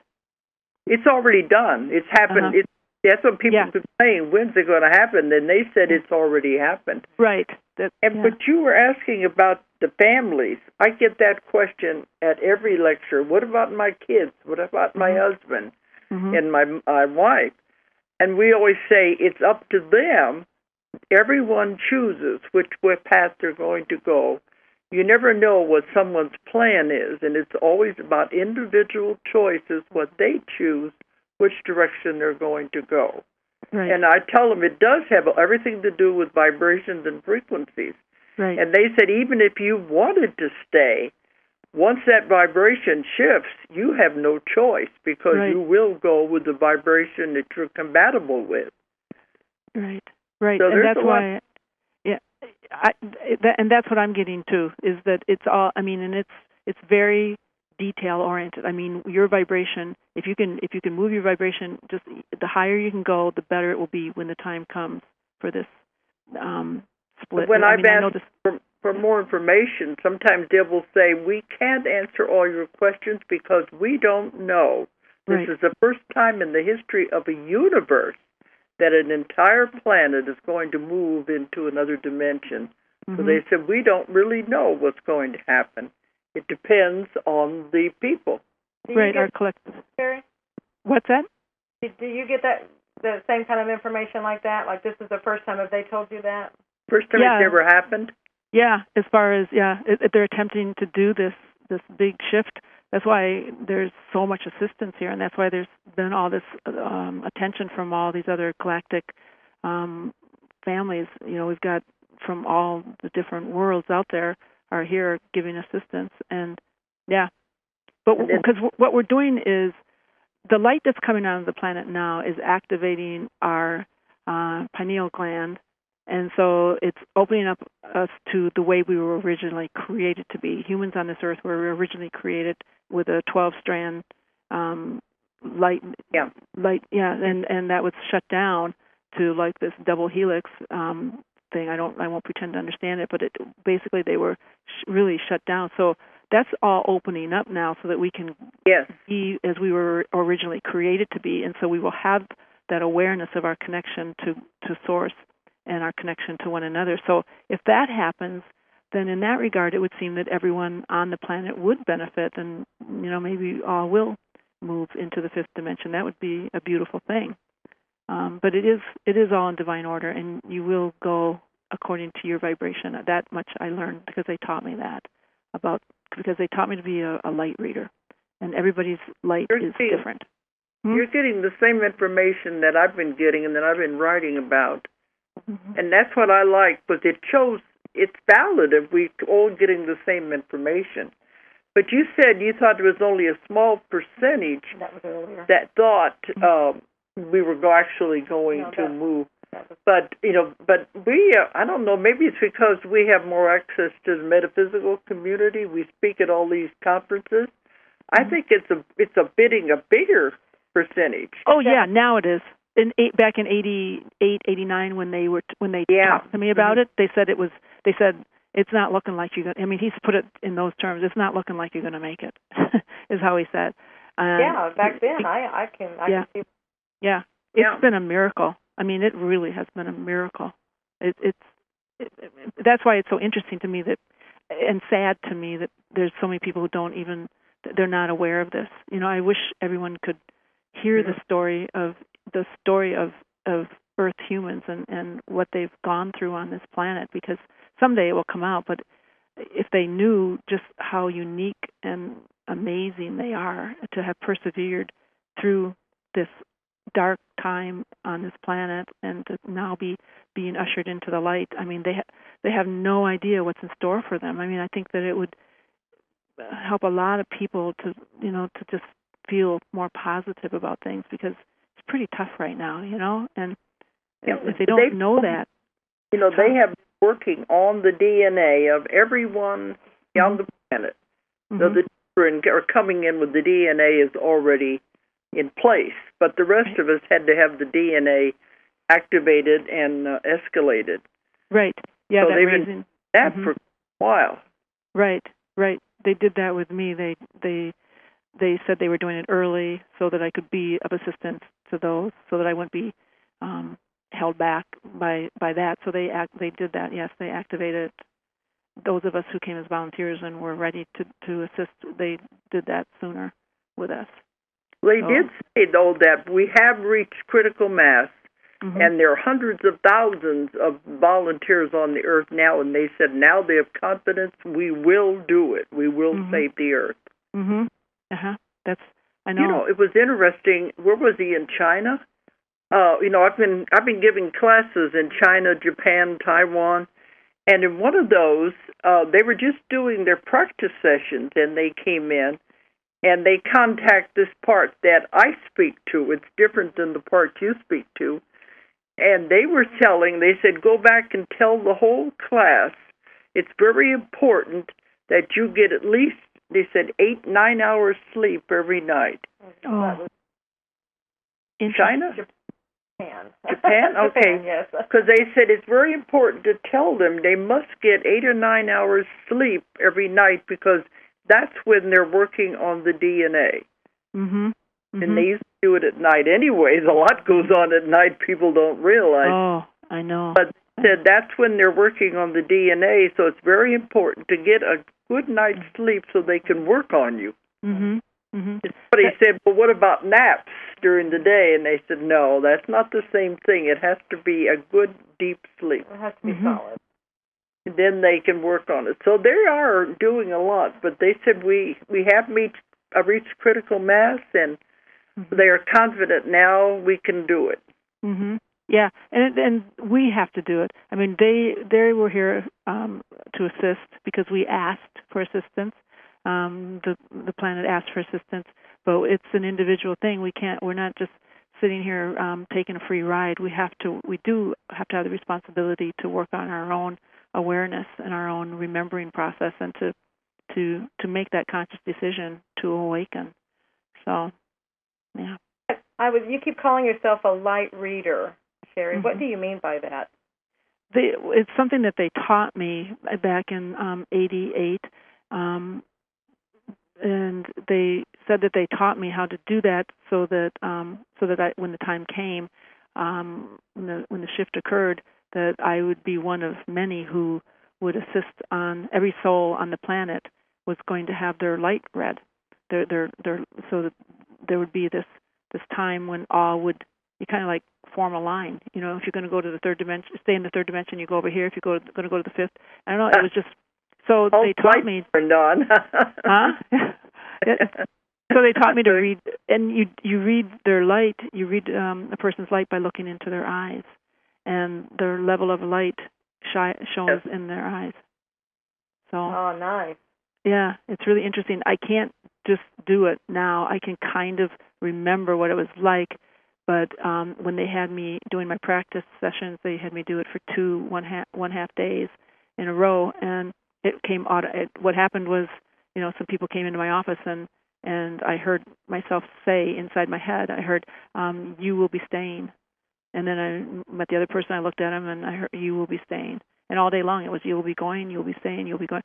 It's already done. It's happened. That's what people have been saying. When's it going to happen? And they said it's already happened. Right. But you were asking about the families. I get that question at every lecture. What about my kids? What about my husband and my wife? And we always say it's up to them. Everyone chooses which path they're going to go. You never know what someone's plan is, and it's always about individual choices, what they choose, which direction they're going to go. Right. And I tell them it does have everything to do with vibrations and frequencies. Right. And they said even if you wanted to stay, once that vibration shifts, you have no choice, because you will go with the vibration that you're compatible with. Right. Right. So and that's why, and that's what I'm getting to, is that it's all, I mean, and it's very detail oriented. I mean, your vibration, if you can move your vibration, just the higher you can go, the better it will be when the time comes for this split. When I've asked for more information, sometimes they will say, we can't answer all your questions because we don't know. This is the first time in the history of a universe that an entire planet is going to move into another dimension. So they said, we don't really know what's going to happen. It depends on the people. Right, our collective. Sherry? What's that? Do you get the same kind of information like that? Like, this is the first time, have they told you that? First time it's ever happened? Yeah, as far as, they're attempting to do this big shift. That's why there's so much assistance here, and that's why there's been all this attention from all these other galactic families. You know, we've got from all the different worlds out there are here giving assistance, and but because what we're doing is the light that's coming out of the planet now is activating our pineal gland, and so it's opening up us to the way we were originally created to be. Humans on this earth were originally created with a 12-strand light, and that was shut down to like this double helix thing. I won't pretend to understand it, but basically they were really shut down. So that's all opening up now, so that we can be as we were originally created to be, and so we will have that awareness of our connection to Source and our connection to one another. So if that happens, then in that regard, it would seem that everyone on the planet would benefit, and maybe all will move into the fifth dimension. That would be a beautiful thing. But it is all in divine order, and you will go according to your vibration. That much I learned because they taught me that, because they taught me to be a light reader, and everybody's light is different. You're getting the same information that I've been getting and that I've been writing about, and that's what I like. But it shows it's valid if we're all getting the same information. But you said you thought there was only a small percentage that thought we were actually going to move. But we, I don't know, maybe it's because we have more access to the metaphysical community. We speak at all these conferences. I think it's a bigger percentage. Oh yeah, now it is. Back in 88, 89, when they talked to me about it, they said it's not looking like you're going to, I mean, he's put it in those terms, it's not looking like you're going to make it, is how he said. Back then, I can see. Yeah, it's been a miracle. I mean, it really has been a miracle. That's why it's so interesting to me and sad to me that there's so many people who they're not aware of this. I wish everyone could hear the story of Earth humans and what they've gone through on this planet, because someday it will come out. But if they knew just how unique and amazing they are to have persevered through this dark time on this planet and to now be being ushered into the light, I mean, they have no idea what's in store for them. I mean, I think that help a lot of people to just feel more positive about things, because it's pretty tough right now, and if they don't know that. They have been working on the DNA of everyone on the planet. Mm-hmm. So the children are coming in with the DNA is already in place, but the rest of us had to have the DNA activated and escalated. Right. Yeah, so they've been doing that for a while. Right. They did that with me. They said they were doing it early so that I could be of assistance to those, so that I wouldn't be held back by that. So they did that. Yes, they activated those of us who came as volunteers and were ready to assist. They did that sooner with us. They did say, though, that we have reached critical mass, and there are hundreds of thousands of volunteers on the earth now, and they said now they have confidence we will do it. We will save the earth. Mm-hmm. I know. It was interesting. Where was he, in China? I've been giving classes in China, Japan, Taiwan, and in one of those, they were just doing their practice sessions, and they came in, and they contact this part that I speak to. It's different than the part you speak to. And they said, go back and tell the whole class it's very important that you get at least, they said, 8-9 hours sleep every night. Oh. In China? Japan? Okay. Japan, yes. Because they said it's very important to tell them they must get 8 or 9 hours sleep every night, because that's when they're working on the DNA. Mm-hmm. And they used to do it at night anyways. A lot goes on at night people don't realize. Oh, I know. But they said that's when they're working on the DNA, so it's very important to get a good night's sleep so they can work on you. Mm-hmm. But he said, well, what about naps during the day? And they said, no, that's not the same thing. It has to be a good, deep sleep. It has to be solid. And then they can work on it. So they are doing a lot, but they said we have reached critical mass, and they are confident now we can do it. Mm-hmm. Yeah, and we have to do it. I mean, they were here to assist because we asked for assistance. The planet asked for assistance, but it's an individual thing. We're not just sitting here taking a free ride. We do have to have the responsibility to work on our own awareness and our own remembering process, and to make that conscious decision to awaken. So, yeah. You keep calling yourself a light reader, Sherry. Mm-hmm. What do you mean by that? It's something that they taught me back in '88, and they said that they taught me how to do that so that when the time came, when the shift occurred, that I would be one of many who would assist on every soul on the planet was going to have their light read. So that there would be this time when all would, you kind of like form a line. If you're going to go to the third dimension, stay in the third dimension, you go over here. If you're going to go to the fifth, I don't know. It was just so they taught me. Huh? So they taught me to read, and you read their light. You read a person's light by looking into their eyes, and their level of light shows in their eyes. So. Oh, nice. Yeah, it's really interesting. I can't just do it now. I can kind of remember what it was like, but when they had me doing my practice sessions, they had me do it for 2 one-half days in a row, and it came what happened was, some people came into my office, and I heard myself say inside my head, I heard, you will be staying. And then I met the other person, I looked at him, and I heard, you will be staying. And all day long it was, you will be going, you will be staying, you'll be going.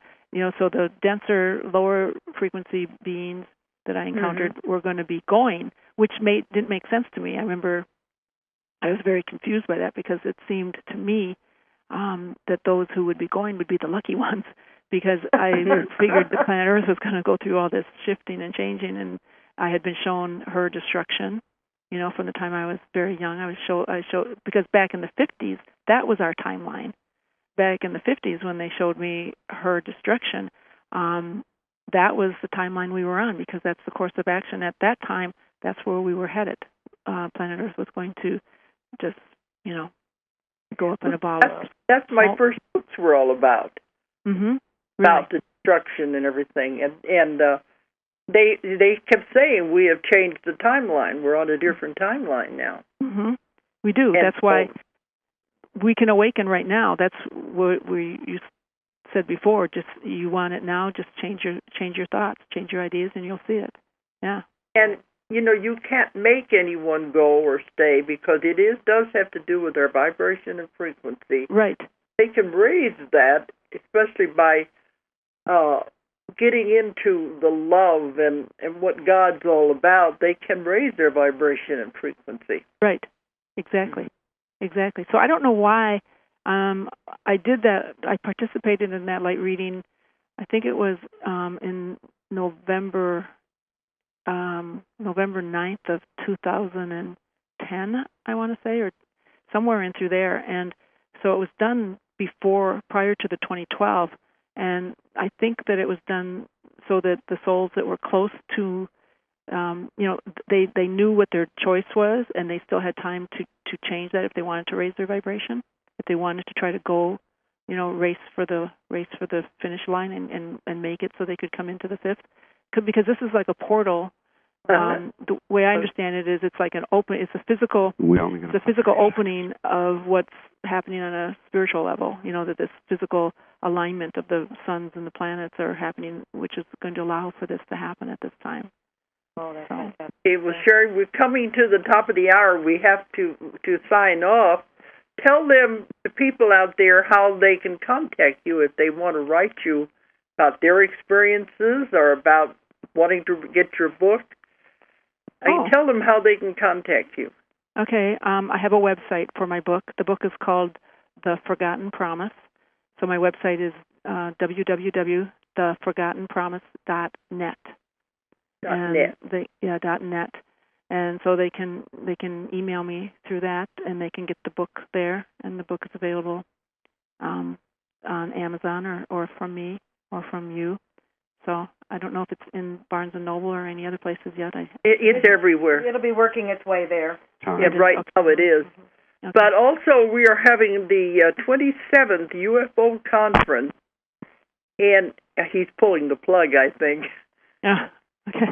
So the denser, lower frequency beings that I encountered were going to be going, which didn't make sense to me. I remember I was very confused by that, because it seemed to me that those who would be going would be the lucky ones, because I figured the planet Earth was going to go through all this shifting and changing, and I had been shown her destruction. From the time I was very young, I showed because back in the 50s, that was our timeline. Back in the 50s, when they showed me her destruction, that was the timeline we were on, because that's the course of action at that time. That's where we were headed. Planet Earth was going to just, go up in a ball. That's my first books were all about. Mm-hmm. About the destruction and everything. And they kept saying, we have changed the timeline. We're on a different timeline now. Mm-hmm. We do. And that's why we can awaken right now. That's what you said before. Just you want it now. Just change your thoughts, change your ideas, and you'll see it. Yeah. And you can't make anyone go or stay because it does have to do with their vibration and frequency. Right. They can raise that, especially by getting into the love and what God's all about. They can raise their vibration and frequency. Right. Exactly. Exactly. So I don't know why I did that. I participated in that light reading. I think it was in November 9th of 2010, I want to say, or somewhere in through there. And so it was done prior to the 2012. And I think that it was done so that the souls that were close to, they knew what their choice was, and they still had time to change that if they wanted to raise their vibration, if they wanted to try to go, race for the finish line and make it so they could come into the fifth. Because this is like a portal. The way I understand it is, it's like it's a physical opening of what's happening on a spiritual level. That this physical alignment of the suns and the planets are happening, which is going to allow for this to happen at this time. Oh, that's fantastic. Okay, well, Sherry, we're coming to the top of the hour. We have to sign off. Tell them, the people out there, how they can contact you if they want to write you about their experiences or about wanting to get your book. Tell them how they can contact you. Okay, I have a website for my book. The book is called The Forgotten Promise. So my website is www.theforgottenpromise.net. .net. And so they can email me through that, and they can get the book there. And the book is available on Amazon or from me or from you. So I don't know if it's in Barnes & Noble or any other places yet. It's everywhere. It'll be working its way there. Yeah, right now it is. Okay. But also we are having the 27th UFO conference, and he's pulling the plug, I think. Yeah. Okay.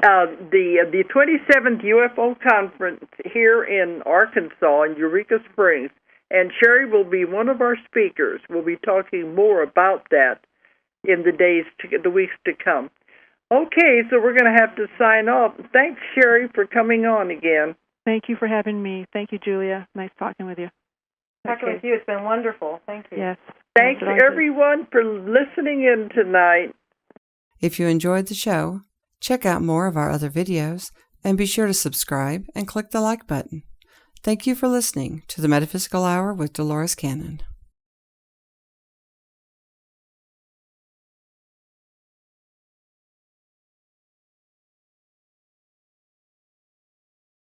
The 27th UFO conference here in Arkansas, in Eureka Springs, and Sherry will be one of our speakers. We'll be talking more about that in the weeks to come. Okay, so we're going to have to sign off. Thanks, Sherry, for coming on again. Thank you for having me. Thank you, Julia. Nice talking with you. Talking with you. It's been wonderful. Thank you. Yes. Thanks, everyone, for listening in tonight. If you enjoyed the show, check out more of our other videos and be sure to subscribe and click the like button. Thank you for listening to the Metaphysical Hour with Dolores Cannon.